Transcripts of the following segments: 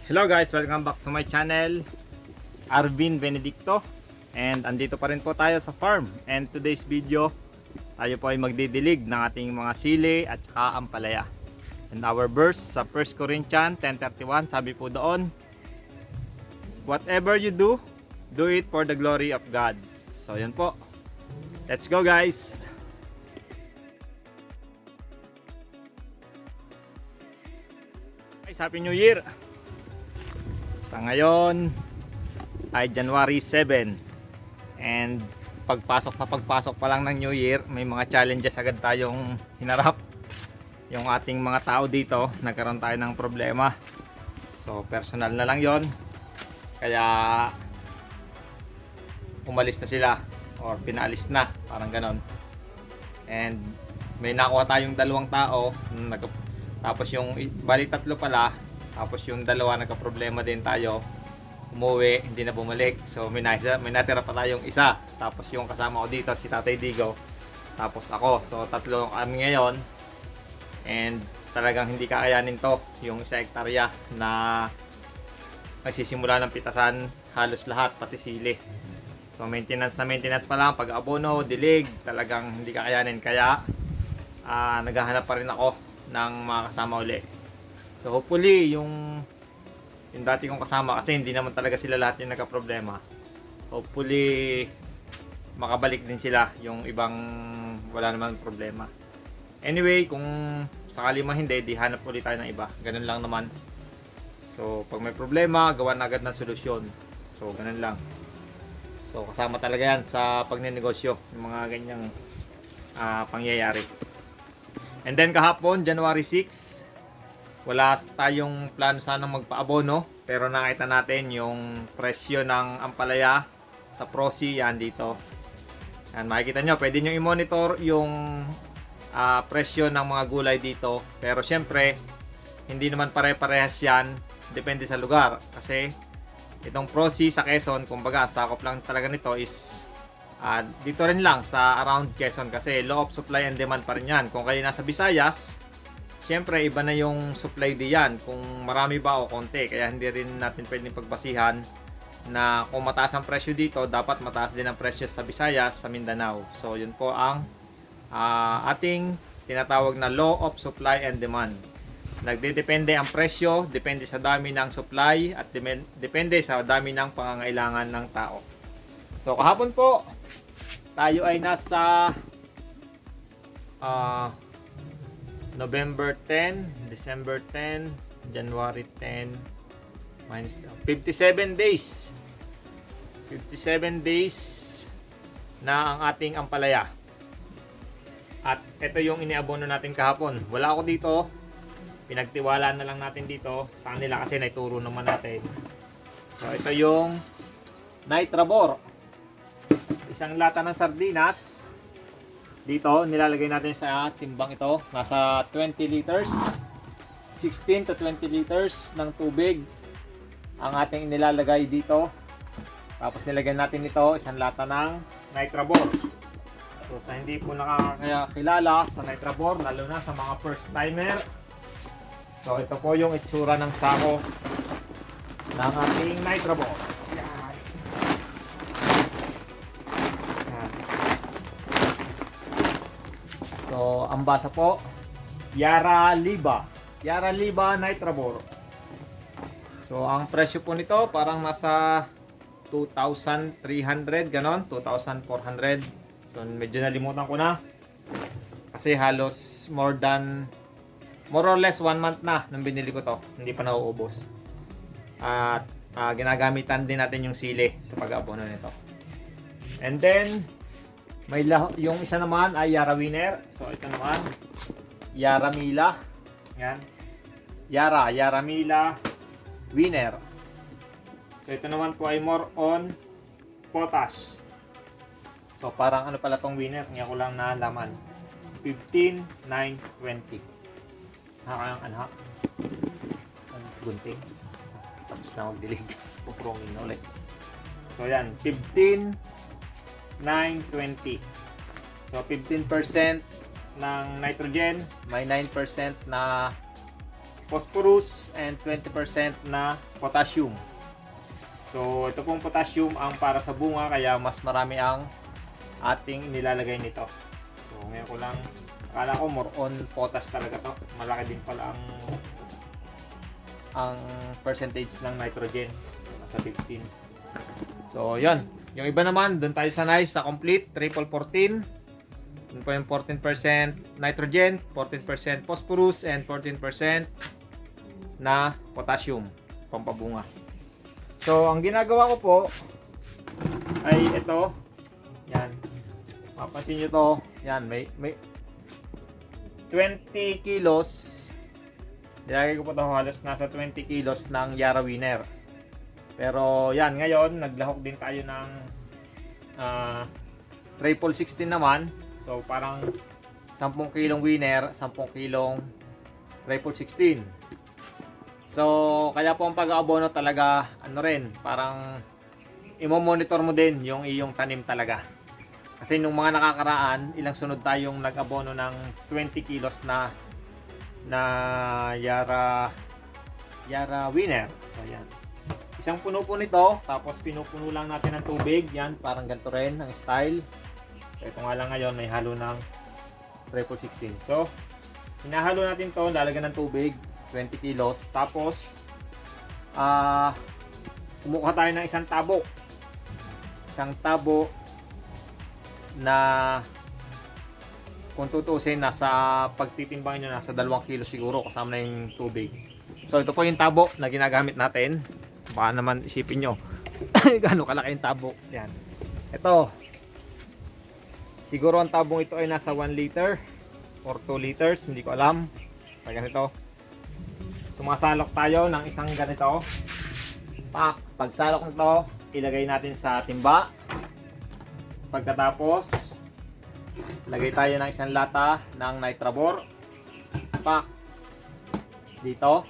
Hello guys, welcome back to my channel, Arvin Benedicto. And andito pa rin po tayo sa farm. And today's video, tayo po ay magdidilig ng ating mga sili at saka ampalaya. And our verse sa 1 Corinthians 10:31, sabi po doon, whatever you do, do it for the glory of God. So yun po. Let's go guys! Guys, Happy New Year! Sa ngayon ay January 7 and pagpasok pa lang ng New Year, may mga challenges agad tayong hinarap. Yung ating mga tao dito, nagkaroon tayo ng problema. So personal na lang yon. Kaya umalis na sila or pinaalis na, parang ganon. And may nakuha tayong dalawang tao, tapos yung bali tatlo pala. Tapos yung dalawa nagka-problema din tayo. Umuwi, hindi na bumalik. So may natira pa tayong isa. Tapos yung kasama ko dito si Tatay Digo. Tapos ako. So tatlo kami ngayon. And talagang hindi kakayanin to. Yung isa hektarya na nagsisimula ng pitasan halos lahat, pati sili. So maintenance pa lang. Pag abono, dilig, talagang hindi kakayanin. Kaya naghahanap pa rin ako ng mga kasama uli. So hopefully yung dati kong kasama, kasi hindi naman talaga sila lahat yung nagka-problema. Hopefully makabalik din sila, yung ibang wala naman problema. Anyway, kung sakali man hindi, di hanap ulit tayo ng iba. Ganun lang naman. So pag may problema, gawa na agad ng solusyon. So ganun lang. So kasama talaga yan sa pagnenegosyo, yung mga ganyang pangyayari. And then kahapon, January 6, wala tayong plano sanang magpaabono, pero nakita natin yung presyo ng ampalaya sa Prosi, yan dito. Yan, makikita nyo, pwede nyo i-monitor yung presyo ng mga gulay dito. Pero syempre, hindi naman pare-parehas yan, depende sa lugar. Kasi itong Prosi sa Quezon, kumbaga, sakop lang talaga nito is dito rin lang sa around Quezon, kasi law of supply and demand pa rin yan. Kung kayo nasa Visayas, siyempre iba na yung supply diyan, kung marami ba o konti. Kaya hindi rin natin pwedeng pagbasihan na kung mataas ang presyo dito, dapat mataas din ang presyo sa Visayas, sa Mindanao. So yun po ang ating tinatawag na law of supply and demand. Nagdedepende ang presyo, depende sa dami ng supply at depende sa dami ng pangangailangan ng tao. So kahapon po, tayo ay nasa November 10, December 10, January 10, minus 57 days. 57 days na ang ating ampalaya. At ito yung iniabono natin kahapon. Wala ako dito. Pinagtiwalaan na lang natin dito sa kanila kasi naituro naman natin. So ito yung Nitrabor. Isang lata ng sardinas. Dito, nilalagay natin sa timbang ito. Nasa 20 liters. 16 to 20 liters ng tubig ang ating nilalagay dito. Tapos nilagyan natin ito, isang lata ng Nitrabor. So sa hindi po nakakilala sa Nitrabor, lalo na sa mga first timer. So ito po yung itsura ng sako ng ating Nitrabor. So, ang basa po, Yara Liba Nitrabor. So, ang presyo po nito parang nasa 2,300, ganon, 2,400. So, medyo nalimutan ko na. Kasi halos more or less 1 month na nang binili ko to. Hindi pa nauubos. At ginagamitan din natin yung sili sa pag-abono nito. And then, yung isa naman ay Yara Winner. So ito naman Yara Mila. Yan. Yara Mila Winner. So ito naman po ay more on potash. So parang ano pala tong Winner, ngayon ko lang nalaman. 15,920. Ang anha. Ang gunting. Tapos na magdilig. Puprongin na ulit. So yan, 15,920. So 15% ng nitrogen, may 9% na phosphorus and 20% na potassium. So ito pong potassium ang para sa bunga, kaya mas marami ang ating nilalagay nito. So ngayon ko lang, akala ko more on potash talaga to. Malaki din pala ang percentage ng nitrogen. Nasa 15. So yun. Yung iba naman, doon tayo sa nice, sa complete, triple 14. Doon po yung 14% nitrogen, 14% phosphorus, and 14% na potassium, pampabunga. So, ang ginagawa ko po ay ito. Yan. Mapansin nyo to. Yan, may 20 kilos. Nilagay ko po ito halos nasa 20 kilos ng Yara Winner. Pero yan, ngayon, naglahok din tayo ng triple 16 naman. So, parang 10 kilong Winner, 10 kilong triple 16. So, kaya po ang pag-aabono talaga, ano rin, parang imo-monitor mo din yung iyong tanim talaga. Kasi nung mga nakakaraan, ilang sunod tayong nag-abono ng 20 kilos na Yara Winner. So, yan. Isang puno po nito, tapos pinupuno lang natin ng tubig. Yan, parang ganito rin ang style. So, ito nga lang ngayon, may halo ng triple 16. So, hinahalo natin to, lalagyan ng tubig. 20 kilos. Tapos, kumukuha tayo ng isang tabo. Isang tabo na kung tutusin, nasa pagtitimbangin nyo, nasa 2 kilo siguro kasama na yung tubig. So, ito po yung tabo na ginagamit natin. Baka naman isipin nyo, gaano kalaki yung tabo. Yan. Ito. Siguro ang tabong ito ay nasa 1 liter or 2 liters. Hindi ko alam. Basta ganito. Sumasalok tayo ng isang ganito. Pagsalok nito, ilagay natin sa timba. Pagkatapos, lagay tayo ng isang lata ng Nitrabor. Dito.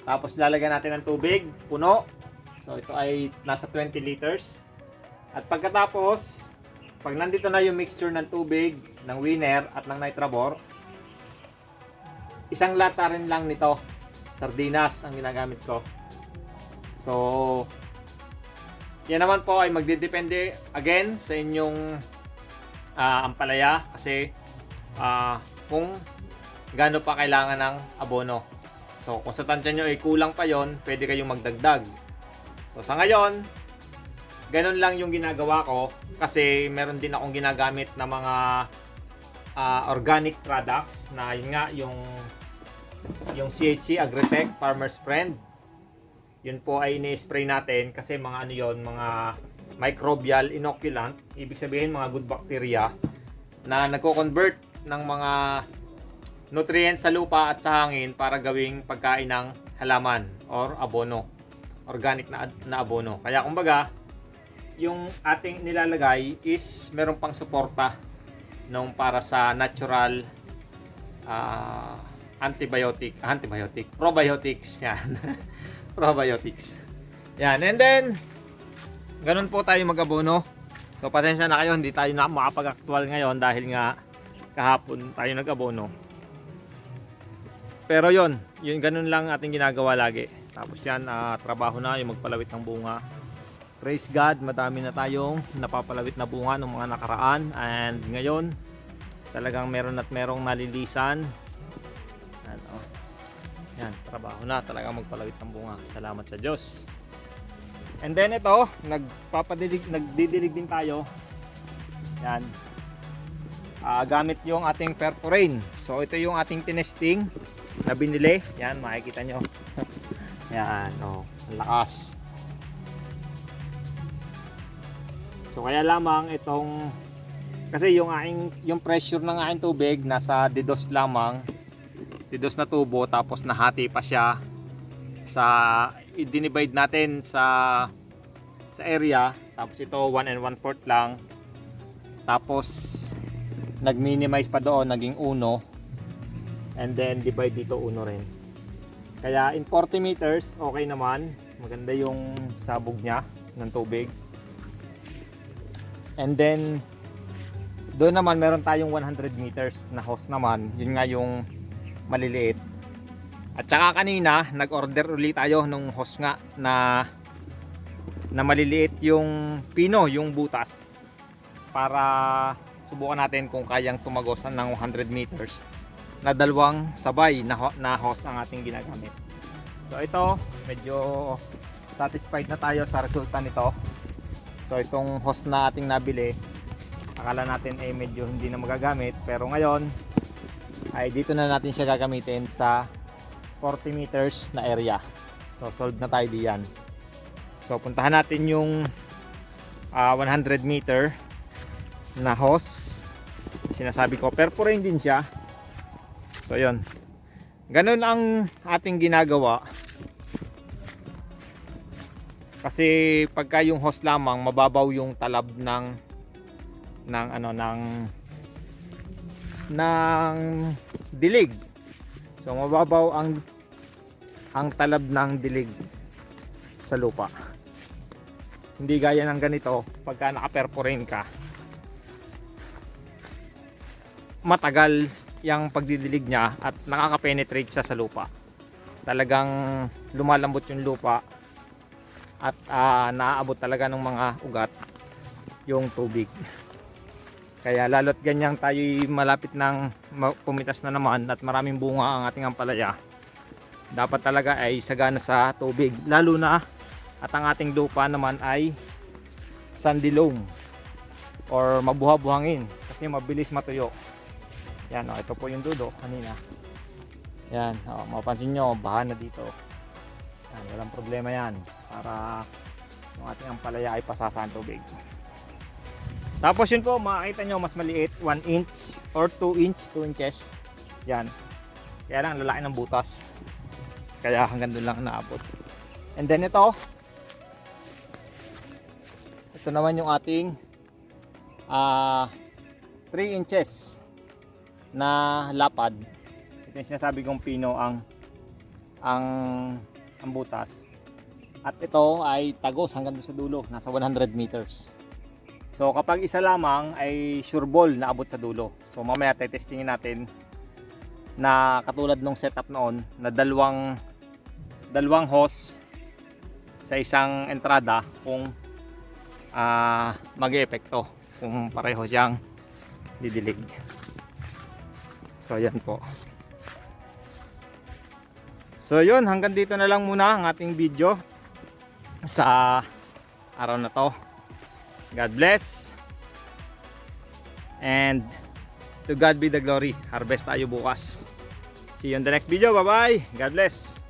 Tapos lalagyan natin ng tubig, puno. So ito ay nasa 20 liters. At pagkatapos, pag nandito na yung mixture ng tubig, ng Winner at ng Nitrabor, isang lata rin lang nito. Sardinas ang ginagamit ko. So, yan naman po ay magdidepende again sa inyong ampalaya, kasi kung gaano pa kailangan ng abono. So, kung sa tansya nyo ay kulang pa yon, pwede kayong magdagdag. So, sa ngayon, ganun lang yung ginagawa ko, kasi meron din akong ginagamit na mga organic products na yun nga, yung CHC Agritech Farmer's Friend. Yun po ay ini-spray natin kasi mga ano yon, mga microbial inoculant, ibig sabihin mga good bacteria na nagko-convert ng mga nutrients sa lupa at sa hangin para gawing pagkain ng halaman or abono, organic na abono. Kaya kumbaga, yung ating nilalagay is meron pang suporta nung para sa natural probiotics yan. Probiotics yan. And then ganun po tayo mag-abono. So pasensya na kayo, hindi tayo na makapag-actual ngayon dahil nga kahapon tayo nag-abono. Pero yun ganun lang ating ginagawa lagi. Tapos yan, trabaho na yung magpalawit ng bunga. Praise God, madami na tayong napapalawit na bunga ng mga nakaraan, and ngayon talagang meron at merong nalilisan. Yan, trabaho na talaga magpalawit ng bunga. Salamat sa Diyos. And then ito, nagdidilig din tayo. Yan. Gamit yung ating Perforain. So ito yung ating tinesting na binili. Yan, makikita nyo. Yan, ang lakas. So kaya lamang itong, kasi yung pressure ng aking tubig nasa DDoS lamang. DDoS na tubo, tapos nahati pa siya sa, i-divide natin sa area, tapos ito 1 1/4 lang, tapos nag-minimize pa doon, naging 1, and then divide dito 1 rin. Kaya in 40 meters okay naman, maganda yung sabog niya ng tubig. And then doon naman meron tayong 100 meters na hose naman, yun nga yung maliliit. At saka kanina, nag-order ulit tayo nung hose nga na maliliit yung pino, yung butas. Para subukan natin kung kayang tumagosan ng 100 meters na dalawang sabay na hose ang ating ginagamit. So ito, medyo satisfied na tayo sa resulta nito. So itong hose na ating nabili, akala natin ay medyo hindi na magagamit, pero ngayon ay dito na natin siya gagamitin sa 40 meters na area. So solved na tayo diyan. So puntahan natin yung 100 meter na hose. Sinasabi ko, perforating din siya. So yun, ganun ang ating ginagawa. Kasi pagka yung hose lamang, mababaw yung talab ng dilig. So mababaw ang talab ng dilig sa lupa. Hindi gaya ng ganito, pagka naka-perforate ka, matagal yung pagdidilig niya at nakaka-penetrate siya sa lupa. Talagang lumalambot yung lupa at naaabot talaga ng mga ugat yung tubig. Kaya lalo't ganyang tayo malapit ng pumitas na naman at maraming bunga ang ating ampalaya, dapat talaga ay sagana sa tubig, lalo na at ang ating lupa naman ay sandy loam or mabuha-buhangin kasi mabilis matuyo. Yan, ito po yung dulo kanina. Yan, mapapansin nyo, baha na dito. Yan, walang problema yan para yung ating ampalaya ay pasasa ang tubig. Tapos yun po, makikita nyo mas maliit, 1 inch or 2 inches. Yan, kaya lang lalaki ng butas, kaya hanggang doon lang naabot. And then ito naman yung ating 3 inches na lapad. Ito yung sinasabi kong pino ang butas. At ito ay tagos hanggang sa dulo, nasa 100 meters. So kapag isa lamang ay sure ball na abot sa dulo. So mamaya testingin natin na katulad nung setup noon na dalawang hose sa isang entrada kung mag-e-epekto kung pareho siyang didilig. So yan po. So yun, hanggang dito na lang muna ang ating video sa araw na to. God bless and to God be the glory. Harvest tayo bukas. See you on the next video. Bye bye. God bless.